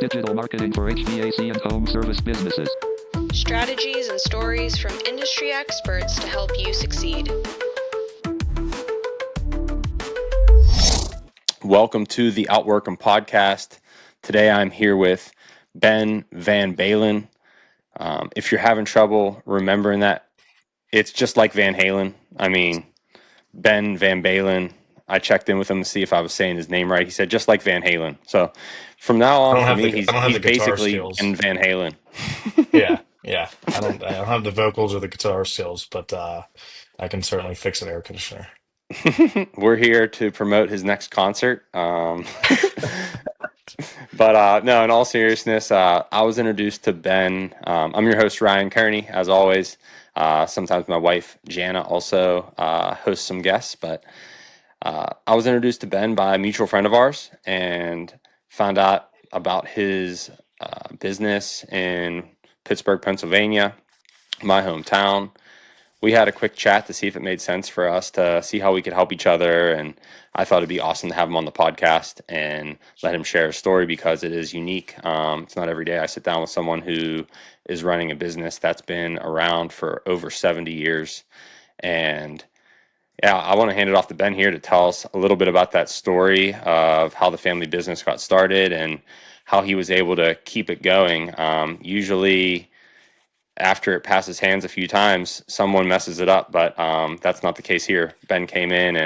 digital marketing for HVAC and home service businesses. Strategies and stories from industry experts to help you succeed. Welcome to the OUTWORK'em podcast. Today I'm here with Ben Van Balen. If you're having trouble remembering that, it's just like Van Halen. I mean, Ben Van Balen. I checked in with him to see if I was saying his name right. He said just like Van Halen. So from now on, for me, I don't have he's the guitar basically skills. Ben Van Halen. Yeah. I don't have the vocals or the guitar skills, but I can certainly fix an air conditioner. We're here to promote his next concert. But no, in all seriousness, I was introduced to Ben. I'm your host, Ryan Kearney, as always. Sometimes my wife, Jana, also hosts some guests. But I was introduced to Ben by a mutual friend of ours and found out about his business in Pittsburgh, Pennsylvania, my hometown. We had a quick chat to see if it made sense for us to see how we could help each other. And I thought it'd be awesome to have him on the podcast and let him share his story because it is unique. It's not every day I sit down with someone who is running a business that's been around for over 70 years. And yeah, I want to hand it off to Ben here to tell us a little bit about that story of how the family business got started and how he was able to keep it going. Usually, after it passes hands a few times, someone messes it up, but that's not the case here. Ben came in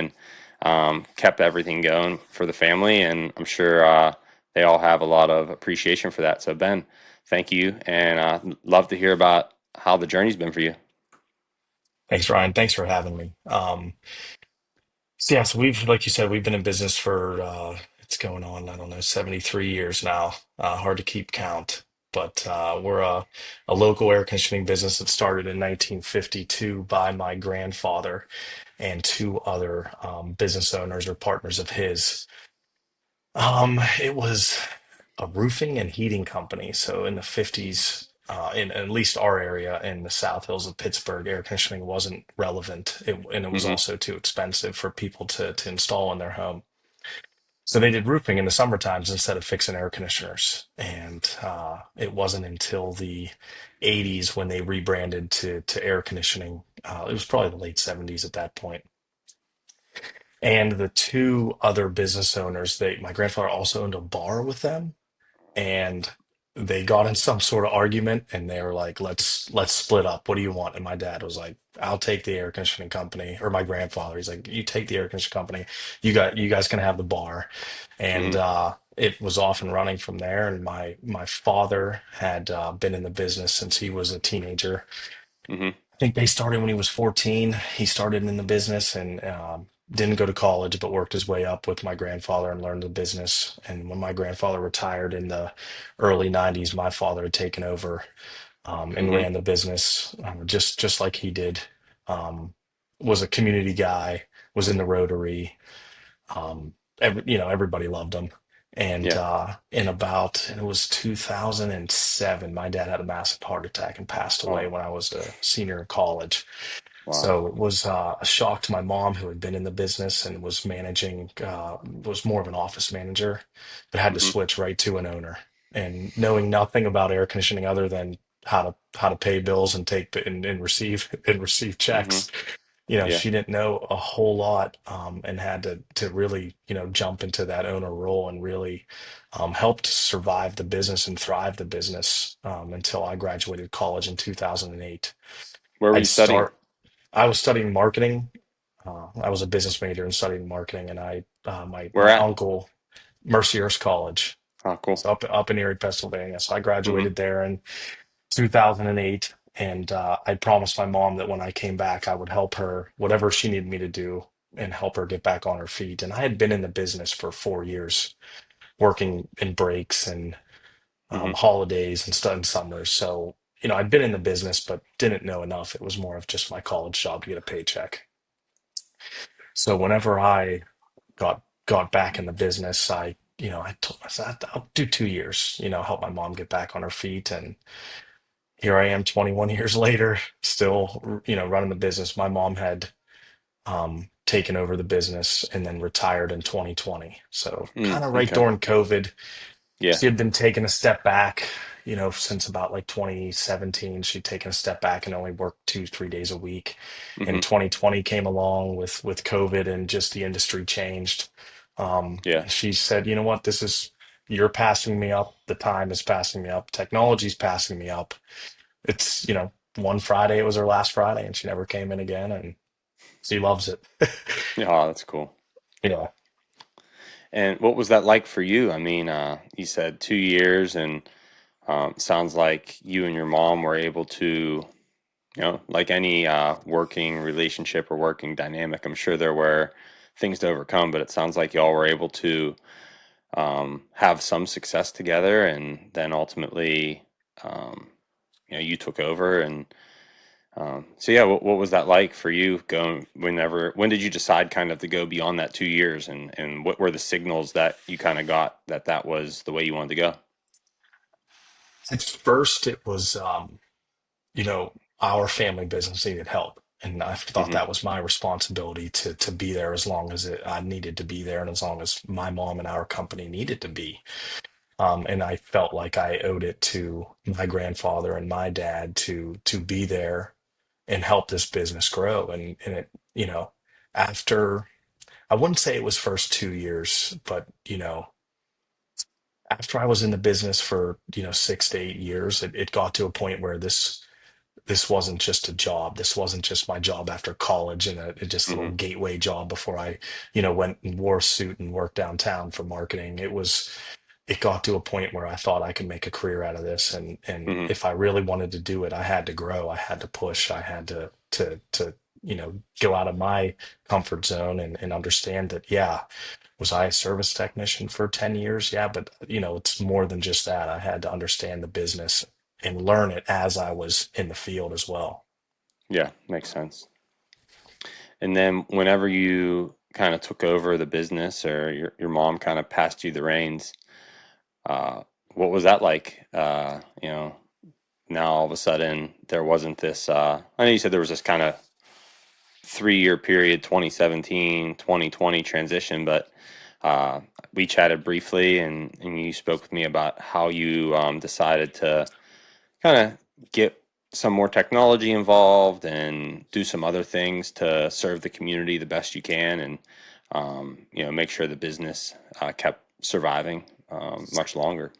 and kept everything going for the family, and I'm sure they all have a lot of appreciation for that. So, Ben, thank you, and love to hear about how the journey's been for you. Thanks, Ryan. Thanks for having me. So we've, like you said, we've been in business for it's going on, I don't know, 73 years now. Hard to keep count, but we're a local air conditioning business that started in 1952 by my grandfather and two other business owners or partners of his. It was a roofing and heating company. So in the 50s, in at least our area in the South Hills of Pittsburgh, air conditioning wasn't relevant. And it was Hmm. also too expensive for people to install in their home. So they did roofing in the summer times instead of fixing air conditioners. And it wasn't until the 80s when they rebranded to air conditioning. It was probably the late 70s at that point. And the two other business owners, my grandfather also owned a bar with them, and they got in some sort of argument, and they were like, let's split up. What do you want? And my dad was like, I'll take the air conditioning company. Or my grandfather, he's like, you take the air conditioning company. You guys can have the bar. And Hmm. it was off and running from there. And my father had been in the business since he was a teenager. Hmm. I think they started when he was 14. He started in the business and didn't go to college, but worked his way up with my grandfather and learned the business. And when my grandfather retired in the early 90s, my father had taken over and Hmm. ran the business just like he did. Was a community guy, was in the Rotary. Everybody loved him. And Yeah. and it was 2007, my dad had a massive heart attack and passed away Oh, when I was a senior in college. wow. So it was a shock to my mom, who had been in the business and was managing, was more of an office manager, but had to Hmm. switch right to an owner. And knowing nothing about air conditioning other than how to pay bills and and receive and receive Hmm. checks, Yeah. she didn't know a whole lot, and had to really, jump into that owner role and really helped survive the business and thrive the business until I graduated college in 2008. Where were you I'd studying? start. I was studying marketing. I was a business major and studying marketing, and my Where at? uncle, Mercyhurst College, Oh, cool. so up in Erie, Pennsylvania. So I Hmm. graduated there in 2008, and I promised my mom that when I came back, I would help her whatever she needed me to do and help her get back on her feet. And I had been in the business for 4 years, working in breaks and Hmm. holidays and stuff in summers. So I'd been in the business, but didn't know enough. It was more of just my college job to get a paycheck. So whenever I got back in the business, I told myself I'll do 2 years, help my mom get back on her feet. And here I am 21 years later, still, running the business. My mom had taken over the business and then retired in 2020. So kind of right Okay. during COVID. Yeah. She had been taking a step back, since about like 2017. She'd taken a step back and only worked 2, 3 days a week. And Hmm. 2020 came along with COVID, and just the industry changed. Yeah. And she said, you know what, you're passing me up. The time is passing me up. Technology's passing me up. It's, one Friday, it was her last Friday, and she never came in again. And she loves it. Yeah, oh, that's cool. Yeah. And what was that like for you? I mean, you said 2 years, and sounds like you and your mom were able to, like any working relationship or working dynamic, I'm sure there were things to overcome, but it sounds like y'all were able to have some success together, and then ultimately, um, you took over, and so yeah, what was that like for you going when did you decide kind of to go beyond that 2 years, and what were the signals that you kind of got that that was the way you wanted to go? At first, it was, you know, our family business needed help. And I thought Hmm. that was my responsibility to be there as long as I needed to be there, and as long as my mom and our company needed to be. And I felt like I owed it to my grandfather and my dad to be there and help this business grow. And it, after, I wouldn't say it was first 2 years, but after I was in the business for 6 to 8 years, it got to a point where this wasn't just a job. This wasn't just my job after college and just a Hmm. little gateway job before I, went and wore a suit and worked downtown for marketing. It got to a point where I thought I could make a career out of this. And Hmm. if I really wanted to do it, I had to grow. I had to push. I had to, go out of my comfort zone and understand that, yeah, was I a service technician for 10 years? Yeah, but it's more than just that. I had to understand the business and learn it as I was in the field as well. Yeah, makes sense. And then whenever you kind of took over the business, or your mom kind of passed you the reins, uh, what was that like? Now all of a sudden there wasn't this, I know you said there was this kind of 3 year period, 2017, 2020 transition, but uh, we chatted briefly, and you spoke with me about how you decided to kind of get some more technology involved and do some other things to serve the community the best you can, and make sure the business kept surviving much longer.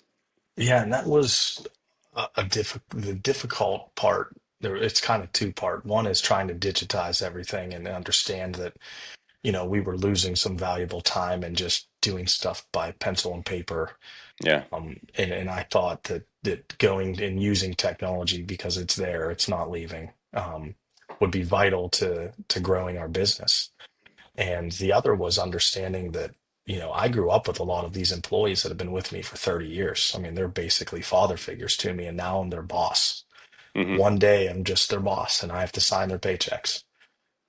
Yeah, and that was the difficult part. It's kind of two part. One is trying to digitize everything and understand that, we were losing some valuable time and just doing stuff by pencil and paper. Yeah. And I thought that going and using technology, because it's there, it's not leaving, would be vital to growing our business. And the other was understanding that, I grew up with a lot of these employees that have been with me for 30 years. I mean, they're basically father figures to me, and now I'm their boss. Hmm. One day I'm just their boss and I have to sign their paychecks.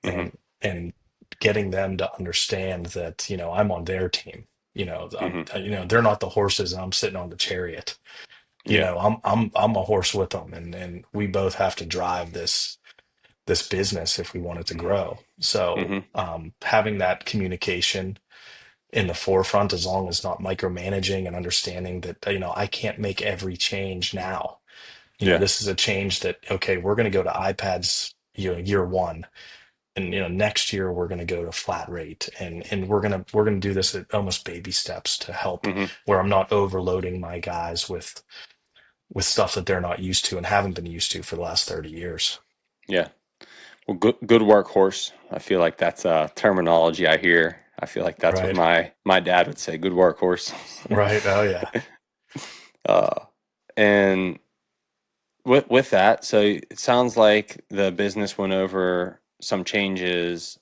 Hmm. And getting them to understand that, I'm on their team. Hmm. They're not the horses and I'm sitting on the chariot. Yeah. I'm a horse with them, and we both have to drive this business if we want it to grow. So Hmm. having that communication in the forefront, as long as not micromanaging, and understanding that, I can't make every change now. Yeah. This is a change that, okay, we're going to go to iPads, year one, and next year we're going to go to flat rate, and we're going to do this at almost baby steps to help, Hmm. where I'm not overloading my guys with stuff that they're not used to and haven't been used to for the last 30 years. Yeah. Well, good workhorse. I feel like that's a terminology I hear. I feel like that's what Right. my dad would say. Good workhorse. Right. Oh yeah. uh, and with that, so it sounds like the business went over some changes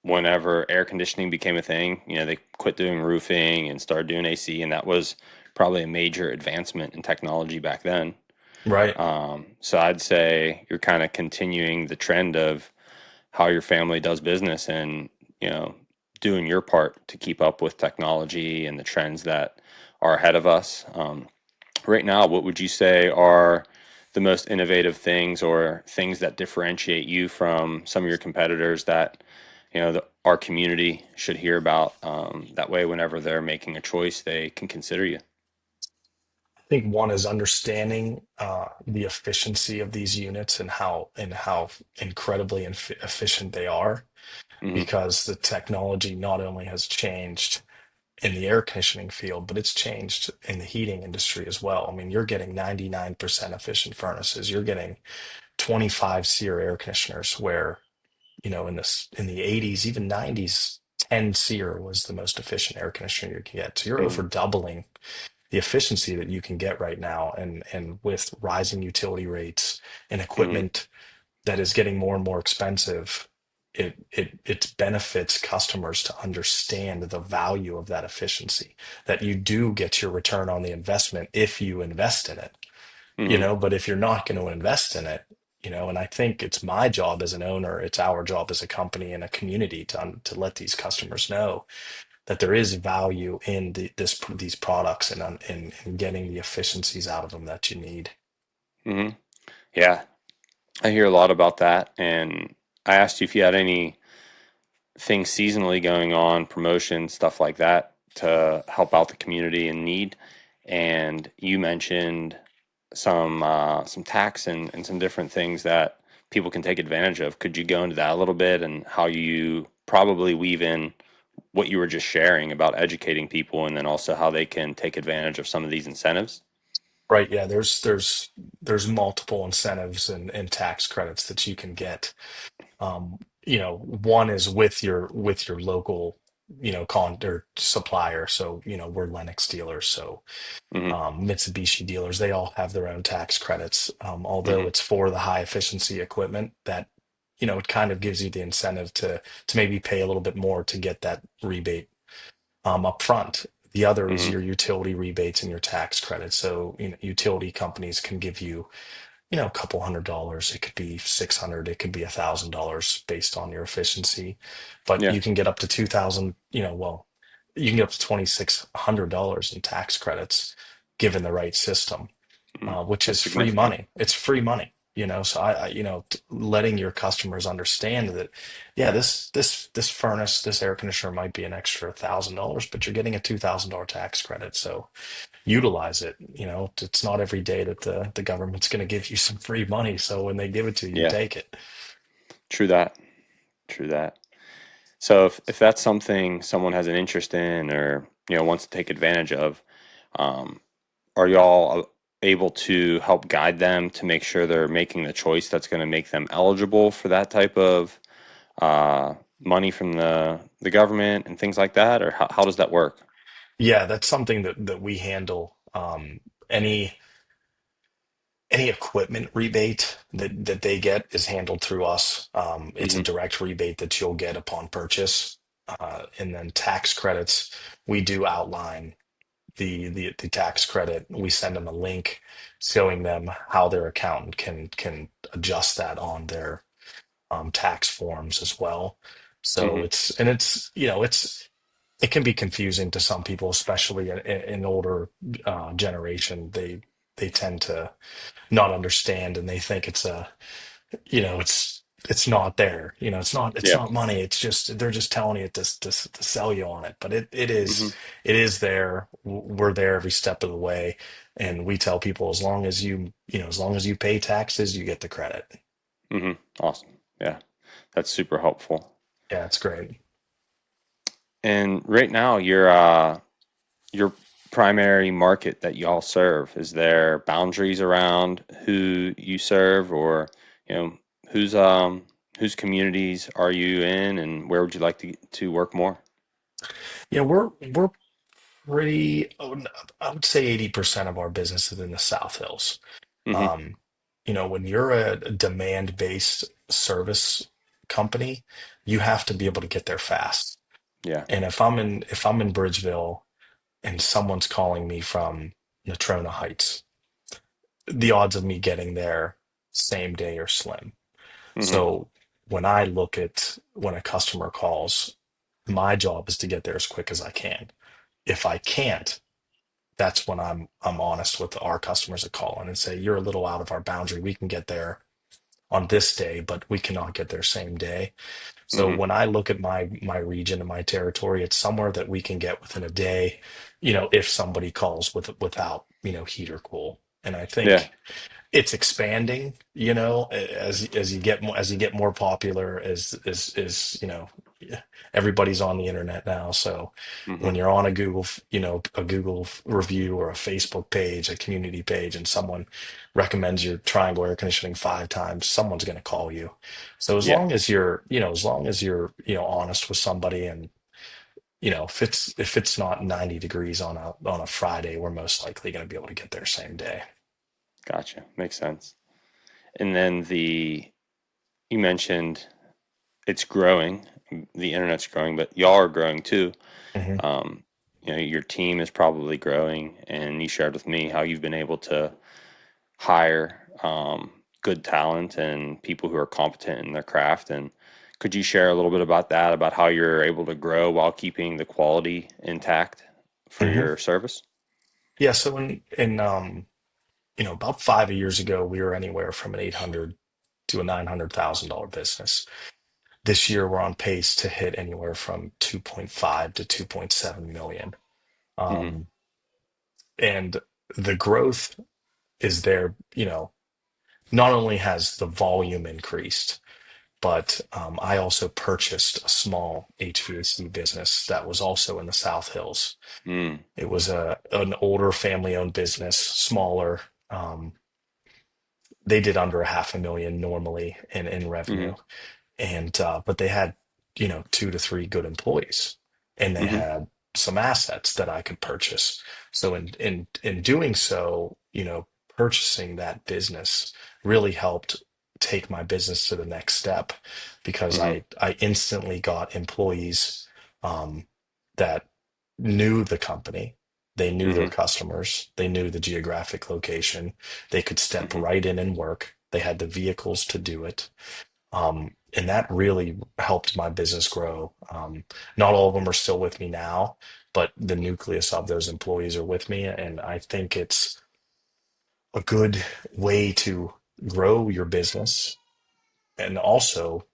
whenever air conditioning became a thing. They quit doing roofing and started doing AC, and that was probably a major advancement in technology back then. Right. So I'd say you're kind of continuing the trend of how your family does business, and you know doing your part to keep up with technology and the trends that are ahead of us. Right now, what would you say are the most innovative things, or things that differentiate you from some of your competitors that our community should hear about? That way, whenever they're making a choice, they can consider you. think one is understanding the efficiency of these units and how incredibly efficient they are, Hmm. because the technology not only has changed in the air conditioning field, but it's changed in the heating industry as well. I mean, you're getting 99% efficient furnaces. You're getting 25 SEER air conditioners where, in the 80s, even 90s, 10 SEER was the most efficient air conditioner you can get. So you're over Hmm. doubling the efficiency that you can get right now. And with rising utility rates and Hmm. equipment that is getting more and more expensive, it benefits customers to understand the value of that efficiency, that you do get your return on the investment if you invest in it, Hmm. but if you're not going to invest in it, and I think it's my job as an owner, it's our job as a company and a community to let these customers know that there is value in these products and in getting the efficiencies out of them that you need. Hmm. Yeah, I hear a lot about that. And I asked you if you had any things seasonally going on, promotion, stuff like that to help out the community in need. And you mentioned some tax and some different things that people can take advantage of. Could you go into that a little bit and how you probably weave in what you were just sharing about educating people and then also how they can take advantage of some of these incentives? Right. Yeah. There's multiple incentives and tax credits that you can get. One is with your local, con or supplier. So, we're Lennox dealers. So, Hmm. Mitsubishi dealers, they all have their own tax credits. Although Hmm. it's for the high efficiency equipment that, it kind of gives you the incentive to maybe pay a little bit more to get that rebate up front. The other is Hmm. your utility rebates and your tax credits. So, utility companies can give you, a couple $100. It could be 600. It could be $1,000 based on your efficiency, but Yeah. you can get up to 2,000. Well, you can get up to $2,600 in tax credits given the right system, Hmm. which That's is free significant. money. It's free money. So letting your customers understand that, yeah, this furnace, this air conditioner might be an extra $1,000, but you're getting a $2,000 tax credit. So utilize it. It's not every day that the government's going to give you some free money. So when they give it to you, you Yeah. take it. True that. True that. So if that's something someone has an interest in or wants to take advantage of, um, are y'all able to help guide them to make sure they're making the choice that's going to make them eligible for that type of money from the government and things like that, or how does that work? Yeah, that's something that we handle. Any any equipment rebate that they get is handled through us. It's a Hmm. direct rebate that you'll get upon purchase. And then tax credits, we do outline the tax credit. We send them a link showing them how their accountant can adjust that on their tax forms as well. So Hmm. it can be confusing to some people, especially in older generation. They tend to not understand, and they think it's not there. It's Yeah. not money. It's just they're just telling you to sell you on it. But Hmm. it is there. We're there every step of the way, and we tell people as long as you pay taxes, you get the credit. Hmm. Awesome. Yeah, that's super helpful. Yeah, it's great. And right now, your primary market that y'all serve, is there boundaries around who you serve, or you know whose whose communities are you in, and where would you like to work more? We're pretty. I would say 80% of our business is in the South Hills. Hmm. Um, when you're a demand-based service company, you have to be able to get there fast. Yeah. And if I'm in Bridgeville and someone's calling me from Natrona Heights, the odds of me getting there same day are slim. Hmm. So when a customer calls, my job is to get there as quick as I can. If I can't, that's when I'm honest with our customers that call in and say, you're a little out of our boundary. We can get there on this day, but we cannot get there same day. So Hmm. when I look at my region and my territory, it's somewhere that we can get within a day, if somebody calls without heat or cool. And I Yeah. think it's expanding, as you get more popular, as everybody's on the internet now. So Hmm. when you're on a a Google review or a Facebook page, a community page, and someone recommends your triangle air conditioning 5 times, someone's going to call you. So as Yeah. long as you're, honest with somebody, and if it's not 90 degrees on a Friday, we're most likely going to be able to get there same day. Gotcha. Makes sense. And then you mentioned it's growing, the internet's growing, but y'all are growing too. Mhm. Um, your team is probably growing, and you shared with me how you've been able to hire good talent and people who are competent in their craft. And could you share a little bit about that, about how you're able to grow while keeping the quality intact for Mhm. your service? Yeah, so in about 5 years ago, we were anywhere from an 800 to a $900,000 business. This year, we're on pace to hit anywhere from 2.5 to 2.7 million. Hmm. Um, and the growth is there, not only has the volume increased, but I also purchased a small HVAC business that was also in the South Hills. Mm. It was an older family-owned business, smaller. Um, they did under a half a million normally in revenue, Hmm. and but they had 2 to 3 good employees, and they Hmm. had some assets that I could purchase. So in doing so, purchasing that business really helped take my business to the next step, because Hmm. I instantly got employees um, that knew the company. They knew their Hmm. customers. They knew the geographic location. They could step Hmm. right in and work. They had the vehicles to do it. And that really helped my business grow. Not all of them are still with me now, but the nucleus of those employees are with me. And I think it's a good way to grow your business and also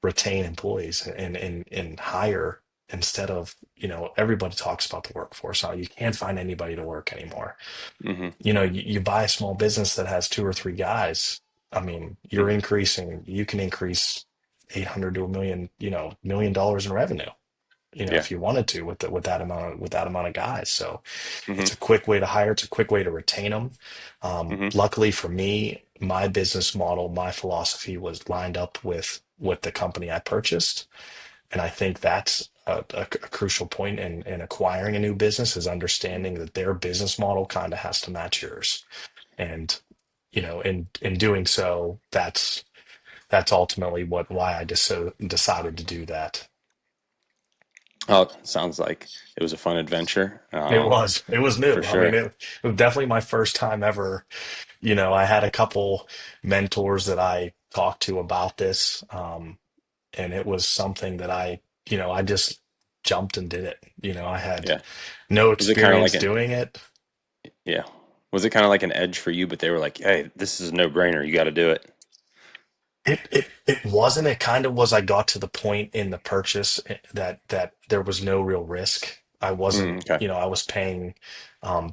retain employees and hire, instead of, everybody talks about the workforce, how you can't find anybody to work anymore. Hmm. You buy a small business that has 2 or 3 guys. I mean, you can increase 800 to a million, $1 million in revenue, Yeah. if you wanted to, with that amount of guys. So Hmm. it's a quick way to hire. It's a quick way to retain them. Hmm. Luckily for me, my business model, my philosophy was lined up with the company I purchased. And I think that's a crucial point in acquiring a new business, is understanding that their business model kind of has to match yours. And in doing so, that's ultimately why I just decided to do that. Oh, sounds like it was a fun adventure, It was new. for I mean, sure. it was definitely my first time ever. I had a couple mentors that I talked to about this, and it was something that I just jumped and did it. I had Yeah. no Was it kind of like experience an doing it. Yeah. Was it kind of like an edge for you, but they were like, "Hey, this is a no-brainer. You got to do it." It wasn't. It kind of was. I got to the point in the purchase, that there was no real risk. I Mm, wasn't, okay. I was paying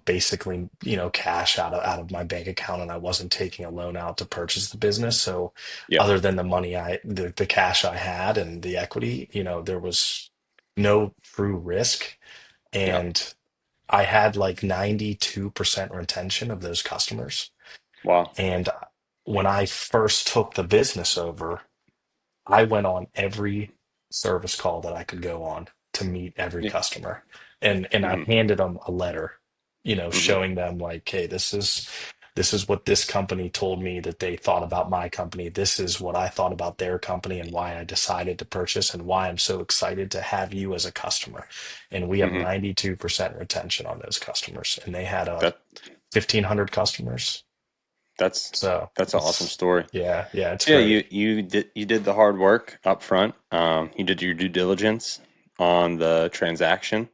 basically, cash out of my bank account, and I wasn't taking a loan out to purchase the business. So Yeah. other than the cash I had and the equity, there was no true risk. Yeah. And I had like 92% retention of those customers. Wow. And when I first took the business over, I went on every service call that I could go on to meet every Yeah. customer. And I Hmm. handed them a letter, Hmm. showing them like, hey, this is what this company told me that they thought about my company. This is what I thought about their company, and why I decided to purchase, and why I'm so excited to have you as a customer. And we have Hmm. 92% retention on those customers. And they had That 1,500 customers. that's So that's an awesome it's, story. yeah, it's So yeah, great. you did the hard work up front. You did your due diligence on the transaction,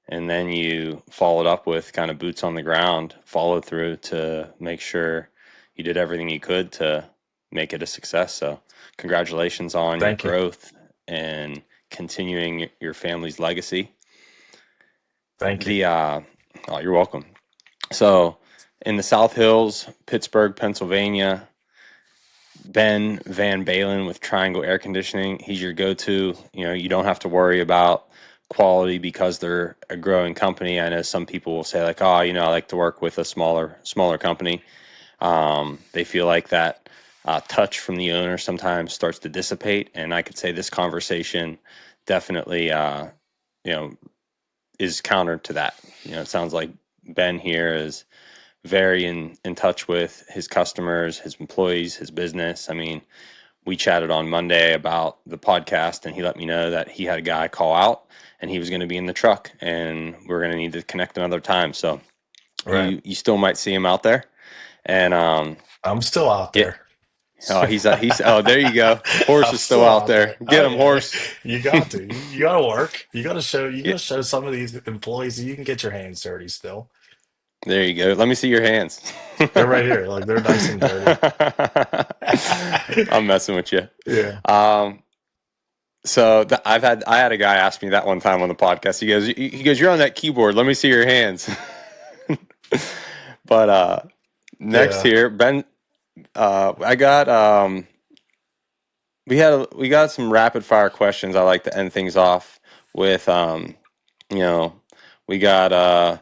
and then you followed up with kind of boots on the ground, follow through to make sure you did everything you could to make it a success. So, congratulations on your Thank you. growth and continuing your family's legacy. Thank you. The Oh, you're welcome. So, in the South Hills, Pittsburgh, Pennsylvania. Ben Van Balen with Triangle Air Conditioning. He's your go-to. You don't have to worry about quality because they're a growing company. I know some people will say like, oh, I like to work with a smaller company. They feel like that touch from the owner sometimes starts to dissipate. And I could say this conversation definitely, is counter to that. It sounds like Ben here is very in touch with his customers, his employees, his business. I mean, we chatted on Monday about the podcast, and he let me know that he had a guy call out and he was going to be in the truck, and we're going to need to connect another time. So Right. you still might see him out there. And I'm still out yeah. there. Oh, he's oh, there you go. Horse I'm is still still out out there. there. Get Oh him, yeah, horse. you got to. You got to work. You got to show. You got Yeah, to show some of these employees that you can get your hands dirty still. there you go. Let me see your hands. They're right here. Like they're nice and dirty. I'm messing with you. Yeah. Um, So I had a guy ask me that one time on the podcast. He goes, you're on that keyboard. Let me see your hands. But next Yeah. here, Ben, I got we got some rapid fire questions. I like to end things off with you know, we got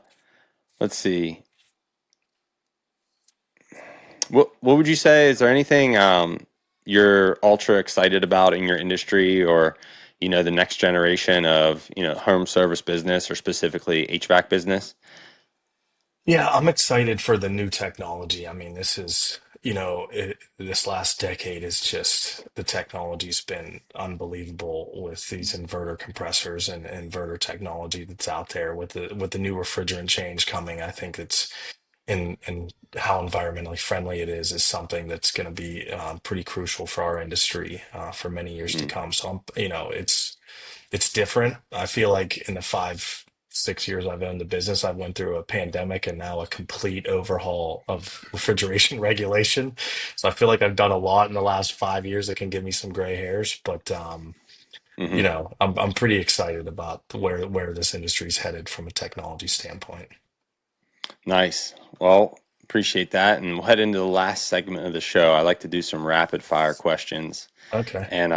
let's see. What would you say? Is there anything you're ultra excited about in your industry, or the next generation of home service business, or specifically HVAC business? Yeah, I'm excited for the new technology. I mean, this is, this last decade is just the technology's been unbelievable with these inverter compressors and inverter technology that's out there with the new refrigerant change coming. I think it's and how environmentally friendly it is something that's going to be pretty crucial for our industry for many years to Mm, come. So it's different. I feel like in the 6 years I've owned the business, I've went through a pandemic and now a complete overhaul of refrigeration regulation. So I feel like I've done a lot in the last 5 years that can give me some gray hairs, but hmm I'm pretty excited about where this industry's headed from a technology standpoint. Nice. Well, appreciate that, and we'll head into the last segment of the show. I like to do some rapid fire questions, Okay. and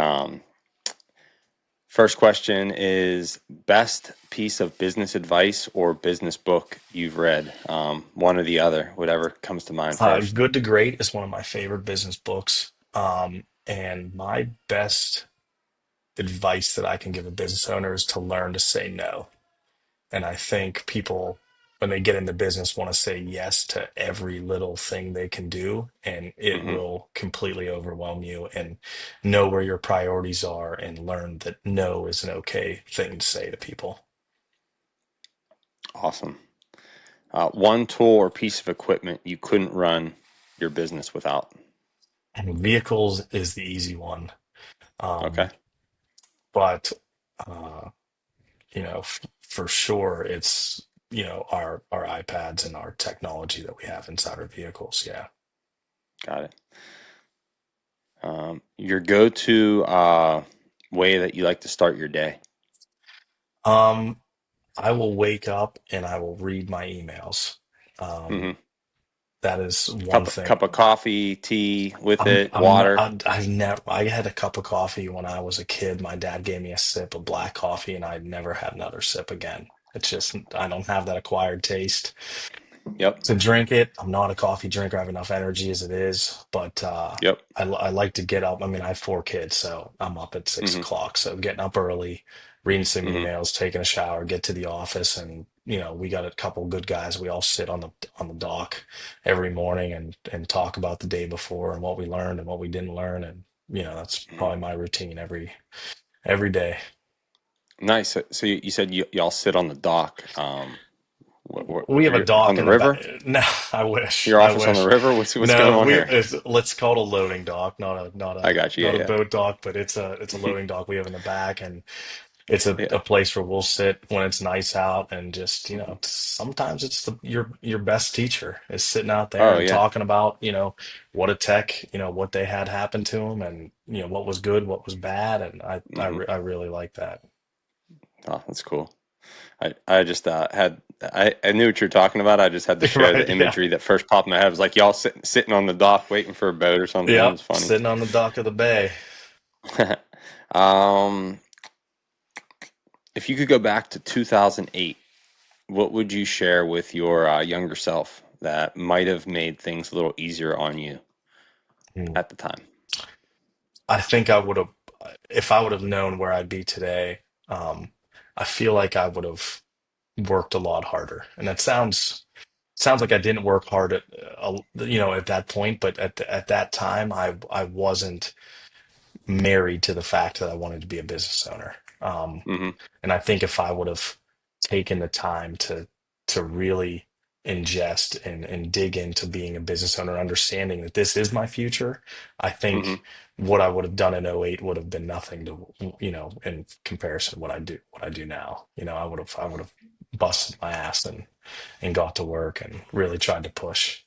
first question is best piece of business advice or business book you've read, one or the other, whatever comes to mind first. Good to Great is one of my favorite business books. And my best advice that I can give a business owner is to learn to say no. And I think people, when they get into business, want to say yes to every little thing they can do, and it hmm will completely overwhelm you. And know where your priorities are and learn that no is an okay thing to say to people. Awesome. One tool or piece of equipment you couldn't run your business without. And vehicles is the easy one. Okay, Um, but for sure it's our iPads and our technology that we have inside our vehicles. Yeah. got it. Your go-to way that you like to start your day. um I will wake up and I will read my emails. um hmm that is one cup thing. of coffee, tea with I'm it, I'm not water. I've never I had a cup of coffee when I was a kid. My dad gave me a sip of black coffee and I'd never had another sip again. It's just I don't have that acquired taste Yep. to drink it. I'm not a coffee drinker. I have enough energy as it is, but Yep. I like to get up. I mean, I have 4 kids, so I'm up at six hmm o'clock. So getting up early, reading some hmm emails, taking a shower, get to the office, and we got a couple good guys. We all sit on the dock every morning and talk about the day before and what we learned and what we didn't learn, and that's probably my routine every day. Nice. So you said y'all sit on the dock. We have Where a you on dock the in the back. river? No, I wish. Your I office on the wish. river? What's going No, on here? let's call it a loading dock, not I got you. not a Yeah, boat dock, but it's a yeah. loading dock we have in the back, and it's a Yeah. place where we'll sit when it's nice out, and just sometimes it's your best teacher is sitting out there Oh and yeah. talking about what a tech what they had happen to them, and what was good, what was bad, and I hmm I really like that. Oh, that's cool. I just had I knew what you're talking about. I just had to share Right? the Yeah. imagery that first popped in my head. It was like y'all sitting on the dock waiting for a boat or something. It Yep. was funny. Sitting on the dock of the bay. um, if you could go back to 2008, what would you share with your younger self that might have made things a little easier on you Hmm. at the time? I think I would have, if I would have known where I'd be today, um, I feel like I would have worked a lot harder. And that sounds like I didn't work hard at, at that point, but at that time, I wasn't married to the fact that I wanted to be a business owner. Hmm. And I think if I would have taken the time to really ingest and dig into being a business owner, understanding that this is my future, I Hmm. think what I would have done in '08 would have been nothing to, in comparison to what I do now. I would have busted my ass and got to work and really tried to push.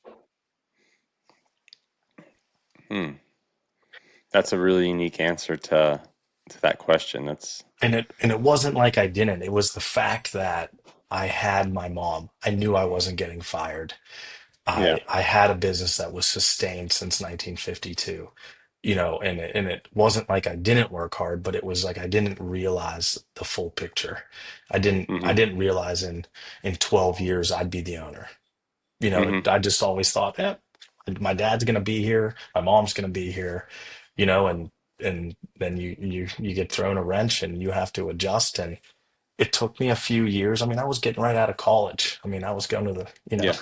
Hmm. That's a really unique answer to that question. That's And it wasn't like I didn't. It was the fact that I had my mom. I knew I wasn't getting fired. yeah. I had a business that was sustained since 1952, and it wasn't like I didn't work hard, but it was like I didn't realize the full picture. I didn't Hmm. I didn't realize in 12 years I'd be the owner. Hmm. I just always thought, my dad's gonna be here, my mom's gonna be here, and then you get thrown a wrench and you have to adjust. And it took me a few years. I mean, I was getting right out of college. I mean, I was going to the, Yeah.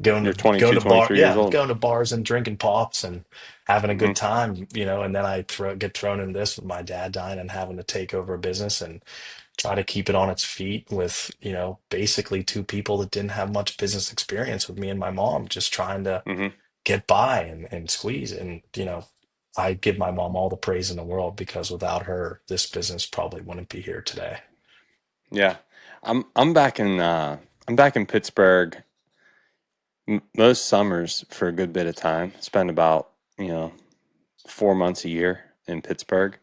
going You're to going 22, to bar, 23 years yeah, old. going to bars and drinking pops and having a Hmm. good time, and then get thrown in this with my dad dying and having to take over a business and try to keep it on its feet with, basically two people that didn't have much business experience, with me and my mom, just trying to Hmm. get by and squeeze. And, I give my mom all the praise in the world, because without her, this business probably wouldn't be here today. Yeah. I'm back in Pittsburgh most summers for a good bit of time. Spend about, 4 months a year in Pittsburgh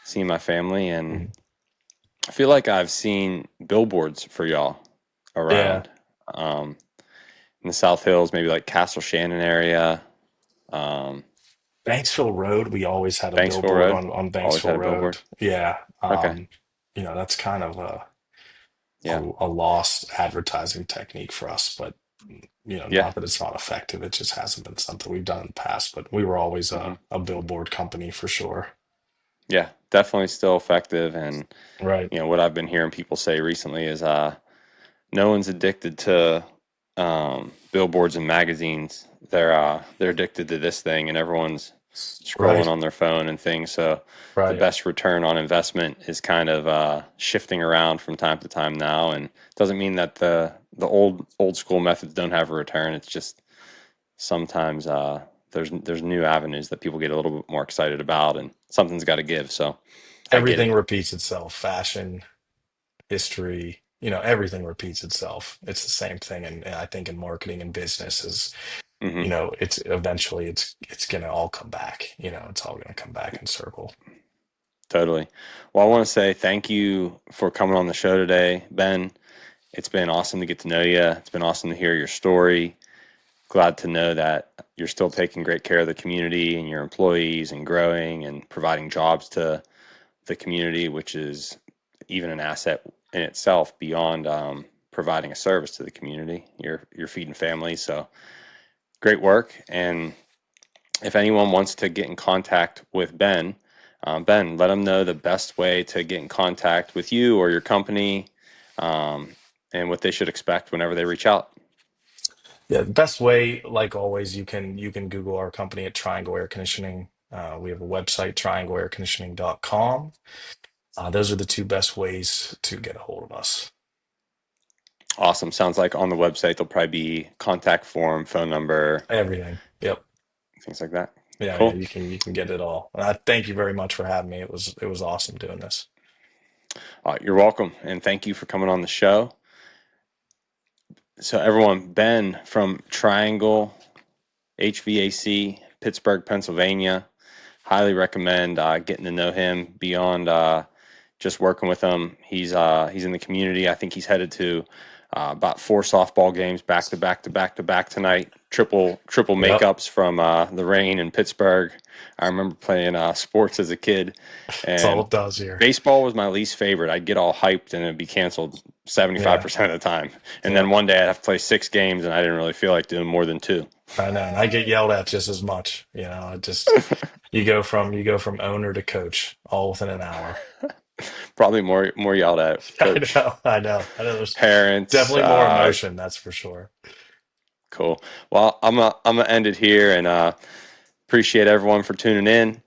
seeing my family, and Mhm. I feel like I've seen billboards for y'all Yeah. around um, in the South Hills, maybe like Castle Shannon area, um, Banksville Road, we always had a Banksville billboard Road. on Always had Banksville a billboard. Road. Yeah. Okay. That's kind of Yeah. a lost advertising technique for us, but Yeah. not that it's not effective. It just hasn't been something we've done in the past, but we were always Hmm. a billboard company for sure. Yeah. Definitely still effective. And, Right. what I've been hearing people say recently is no one's addicted to billboards and magazines. They're addicted to this thing, and everyone's scrolling Right. on their phone and things. So the Right. best return on investment is kind of shifting around from time to time now, and it doesn't mean that the old school methods don't have a return. It's just sometimes there's new avenues that people get a little bit more excited about, and something's got to give. So I get Everything it. repeats itself. Fashion, history, everything repeats itself. It's the same thing. And I think in marketing and business is, Hmm. it's eventually it's gonna all come back. It's all gonna come back in circle. Totally. Well, I want to say thank you for coming on the show today, Ben. It's been awesome to get to know you. It's been awesome to hear your story. Glad to know that you're still taking great care of the community and your employees and growing and providing jobs to the community, which is even an asset in itself beyond providing a service to the community. You're feeding families. So great work. And if anyone wants to get in contact with Ben, Ben, let them know the best way to get in contact with you or your company, um, and what they should expect whenever they reach out. Yeah, the best way, like always, you can Google our company at Triangle Air Conditioning. We have a website, triangleairconditioning.com. Those are the two best ways to get a hold of us. Awesome. Sounds like on the website there'll probably be contact form, phone number, Everything. Yep. things like that. Yeah, yeah, Cool. you can get it all. Thank you very much for having me. It was awesome doing this. You're welcome, and thank you for coming on the show. So everyone, Ben from Triangle HVAC, Pittsburgh, Pennsylvania. Highly recommend getting to know him beyond just working with him. He's in the community. I think he's headed to about 4 softball games back to back to back to back tonight. Triple Yep. makeups from the rain in Pittsburgh. I remember playing sports as a kid, That's all and it does here. baseball was my least favorite. I'd get all hyped and it'd be canceled 75% of the time. And Yeah. then one day I'd have to play 6 games and I didn't really feel like doing more than 2. I know, and I get yelled at just as much. I just you go from owner to coach all within an hour. Probably more yelled at coach, I know. There's parents. definitely more emotion, that's for sure. Cool. Well, I'm gonna end it here and appreciate everyone for tuning in.